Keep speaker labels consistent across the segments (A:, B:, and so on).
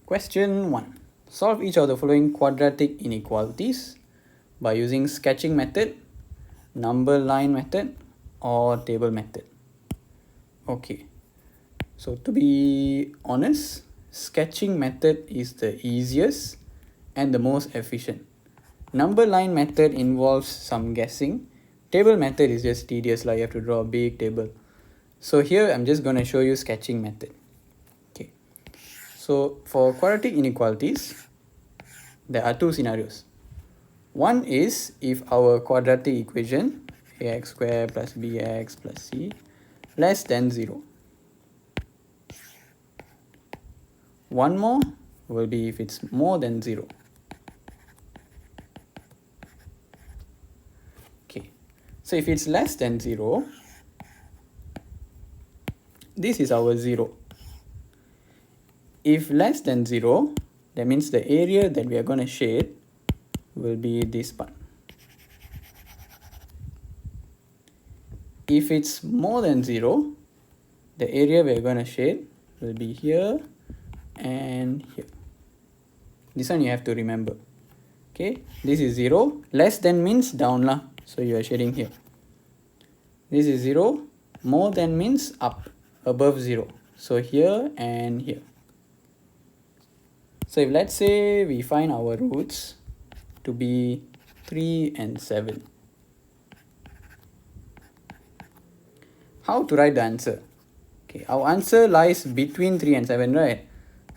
A: Question 1. Solve each of the following quadratic inequalities by using sketching method, number line method, or table method. Okay, so to be honest, sketching method is the easiest and the most efficient. Number line method involves some guessing. Table method is just tedious, like you have to draw a big table. So here I'm just going to show you sketching method. Okay, so for quadratic inequalities, there are two scenarios. One is if our quadratic equation ax squared plus bx plus c less than 0. One more will be if it's more than 0. Okay, so if it's less than 0, this is our 0. If less than 0, that means the area that we are going to shade will be this part. If it's more than 0, the area we're going to shade will be here and here. This one you have to remember. Okay, this is 0. Less than means down lah. So you are shading here. This is 0. More than means up, above 0. So here and here. So if let's say we find our roots to be 3 and 7. How to write the answer? Okay, our answer lies between 3 and 7, right?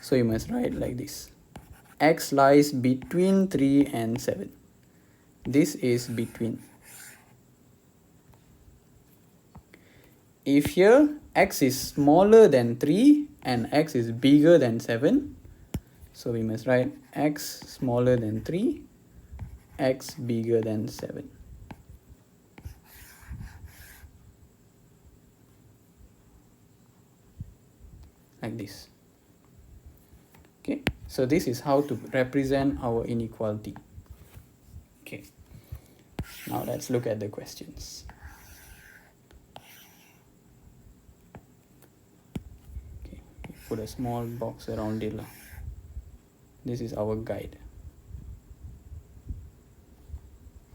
A: So you must write like this. X lies between 3 and 7. This is between. If here x is smaller than 3 and x is bigger than 7, so we must write x smaller than 3, x bigger than 7. Like this. Okay, so this is how to represent our inequality. Okay, now let's look at the questions. Okay, put a small box around it. This is our guide.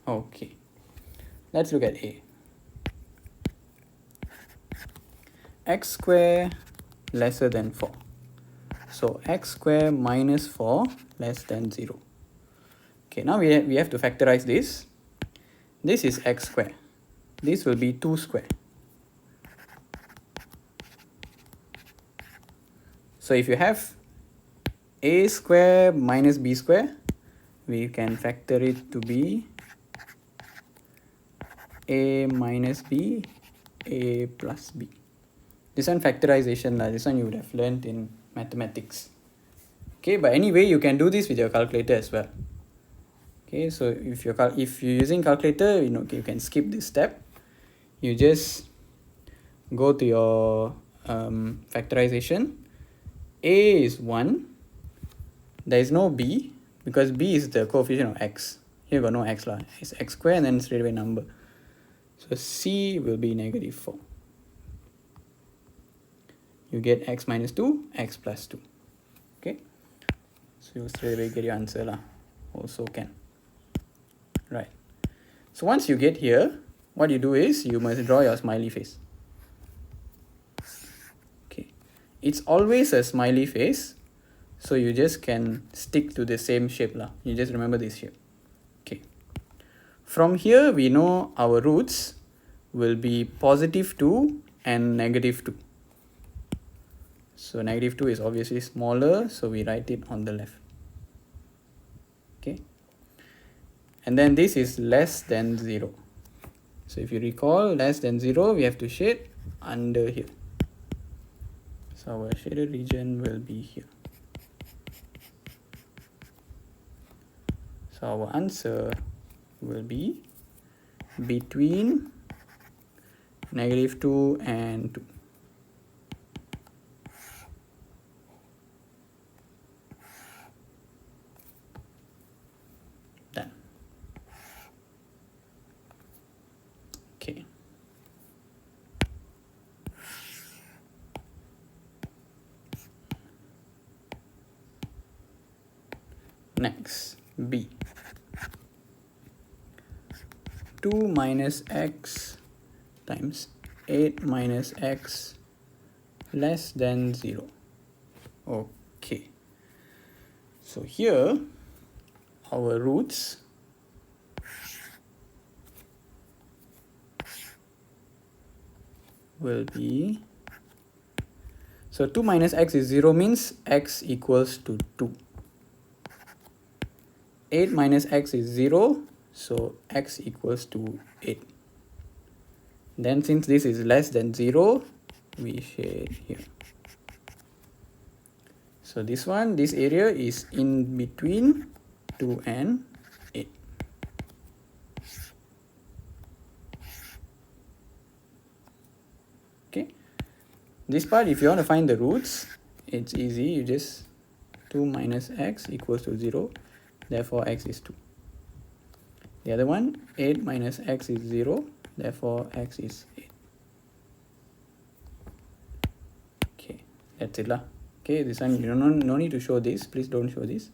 A: Okay, let's look at A. X squared lesser than 4. So x squared minus 4 less than 0. Okay, now we have to factorize this. This is x squared. This will be 2 squared. So if you have a squared minus b squared, we can factor it to be a minus b, a plus b. This one factorization, this one you would have learned in mathematics. Okay, but anyway, you can do this with your calculator as well. Okay, so if you're using calculator, you can skip this step. You just go to your factorization. A is 1. There is no b because b is the coefficient of x. Here got no x lah. It's x squared and then straight away number. So c will be negative 4. You get x minus 2, x plus 2. Okay, so you straight away get your answer lah. Also can. Right. So once you get here, what you do is you must draw your smiley face. Okay, it's always a smiley face, so you just can stick to the same shape lah. You just remember this shape. Okay, from here we know our roots will be positive 2 and negative 2. So negative 2 is obviously smaller, so we write it on the left. Okay, and then this is less than 0. So if you recall, less than 0, we have to shade under here. So our shaded region will be here. So our answer will be between negative 2 and 2. Done. Okay. Next, B. 2 minus x times 8 minus x less than 0. Okay. So here, our roots will be, so 2 minus x is 0 means x equals to 2. 8 minus x is 0, so x equals to 8. Then since this is less than 0, we shade here. So this one, this area is in between 2 and 8. Okay. This part, if you want to find the roots, it's easy. You just 2 minus x equals to 0. Therefore, x is 2. The other one, 8 minus x is 0. Therefore, x is 8. Okay, that's it lah. Okay, this one, you no need to show this. Please don't show this.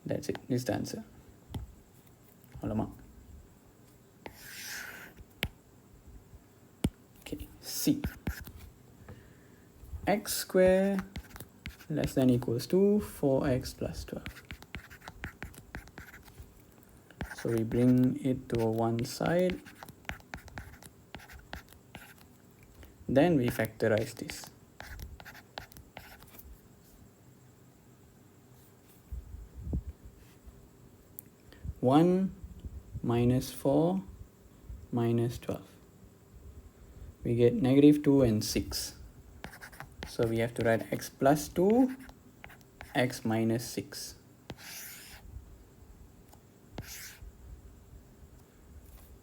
A: That's it. This is the answer. Alamak. Okay, C. X square less than equals to 4x plus 12. So we bring it to one side. Then we factorize this. One minus 4 minus 12. We get negative 2 and 6. So we have to write x plus 2, x minus 6.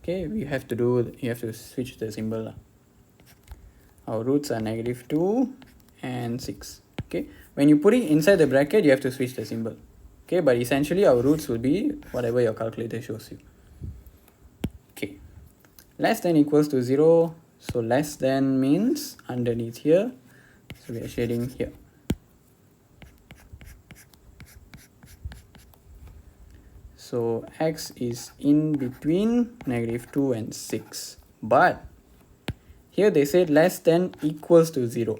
A: Okay, you have to switch the symbol. Our roots are negative 2 and 6. Okay, when you put it inside the bracket, you have to switch the symbol. Okay, but essentially our roots will be whatever your calculator shows you. Okay, less than equals to 0. So less than means underneath here. So we are shading here. So x is in between negative 2 and 6. But here they said less than equals to 0.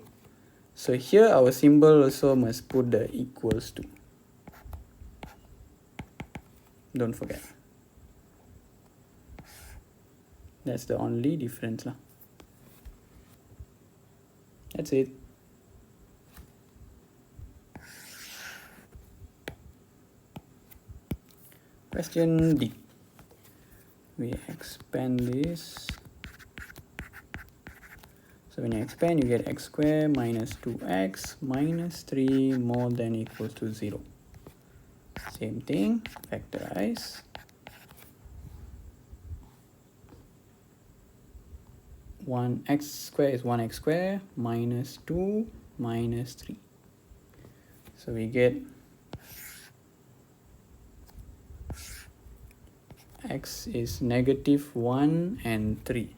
A: So here our symbol also must put the equals to. Don't forget. That's the only difference lah. That's it. Question D. We expand this. So when you expand, you get x squared minus 2x minus 3 more than equals to 0. Same thing, factorize. X squared is 1x squared minus 2 minus 3. So we get x is negative 1 and 3.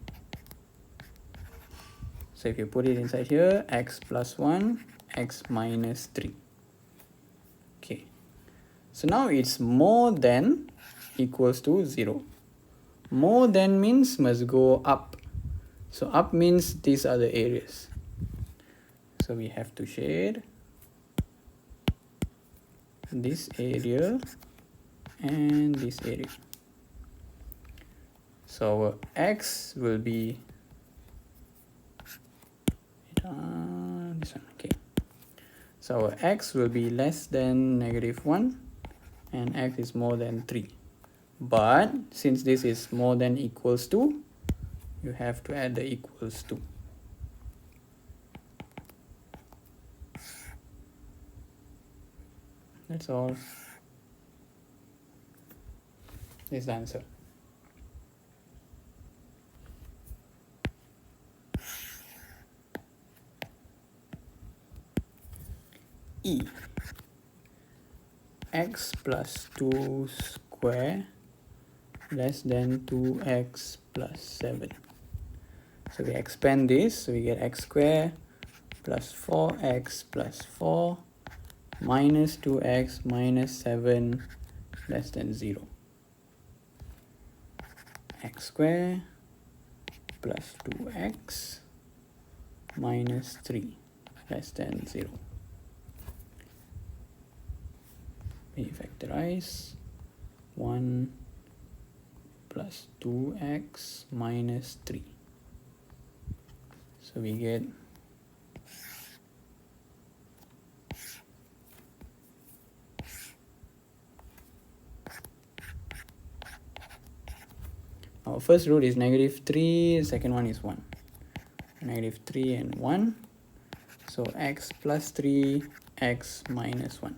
A: So if you put it inside here, x plus 1, x minus 3. Okay. So now it's more than equals to 0. More than means must go up. So up means these are the areas. So we have to shade this area and this area. So our x will be this one. Okay. So our x will be less than negative 1 and x is more than 3. But since this is more than equals to, you have to add the equals to. That's all. This is the answer. E. X plus 2 square less than 2x plus 7. So we expand this, so we get x square plus 4x plus 4 minus 2x minus 7 less than 0. X square plus 2x minus 3 less than 0. We factorize 1 plus 2x minus 3. So we get our first root is -3, the second one is 1. -3 and 1. So x plus 3, x minus 1.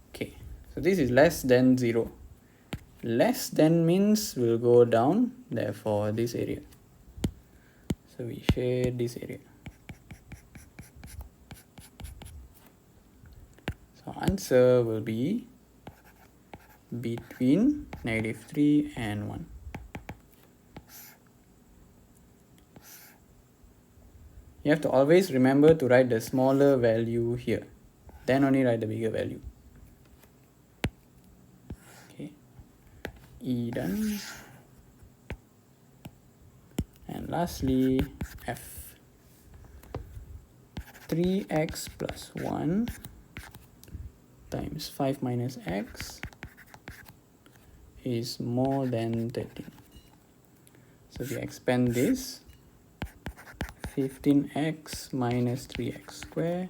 A: Okay, so this is less than 0. Less than means we'll go down, therefore this area. So we shade this area. So answer will be between -3 and 1. You have to always remember to write the smaller value here, then only write the bigger value. Okay, E done. And lastly, F. 3x plus 1 times 5 minus x is more than 13. So we expand this, 15x minus 3x squared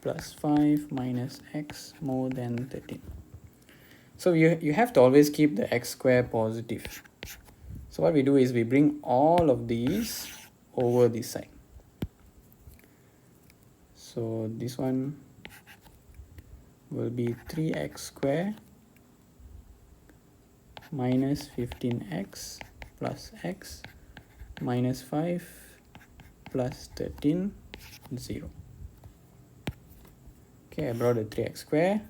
A: plus 5 minus x more than 13. So you have to always keep the x squared positive. So what we do is we bring all of these over this side. So this one will be 3x squared minus 15x plus x minus 5 plus 13, 0. Okay, I brought the 3x squared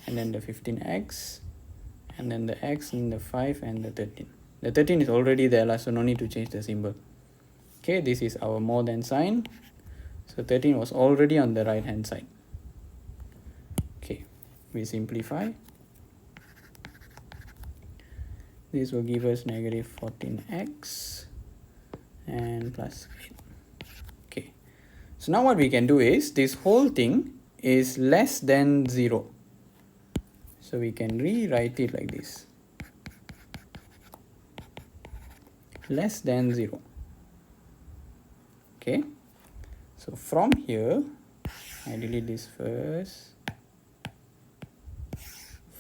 A: and then the 15x and then the x and the 5 and the 13. The 13 is already there, so no need to change the symbol. Okay, this is our more than sign. So 13 was already on the right hand side. Okay, we simplify. This will give us negative 14x and plus 8. Okay, so now what we can do is, this whole thing is less than 0. So we can rewrite it like this. Less than 0. Okay, so from here, I delete this first.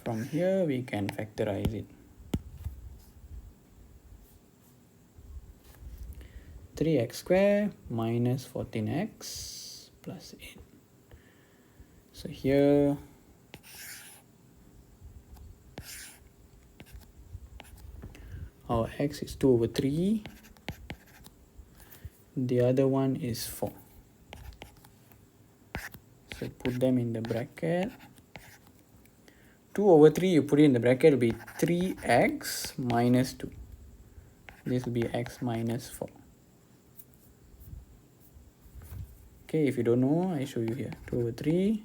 A: From here, we can factorize it. 3x squared minus 14x plus 8. So here, our x is 2 over 3. The other one is 4. So put them in the bracket. 2 over 3, you put it in the bracket, will be 3x minus 2. This will be x minus 4. Okay, if you don't know, I show you here. 2 over 3.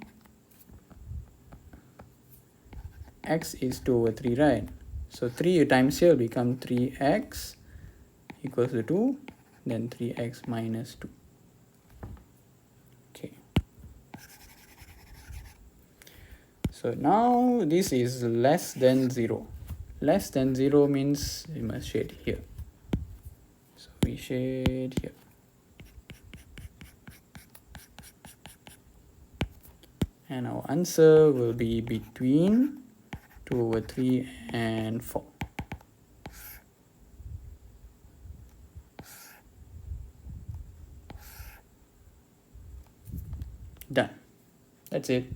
A: X is 2 over 3, right? So 3 times here will become 3x equals to 2. Then 3x minus 2. Okay. So now this is less than 0. Less than 0 means we must shade here. So we shade here. And our answer will be between 2 over 3 and 4. Done. That's it.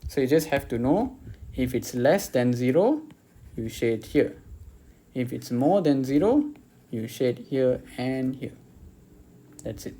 A: So you just have to know, if it's less than 0, you shade here. If it's more than 0, you shade here and here. That's it.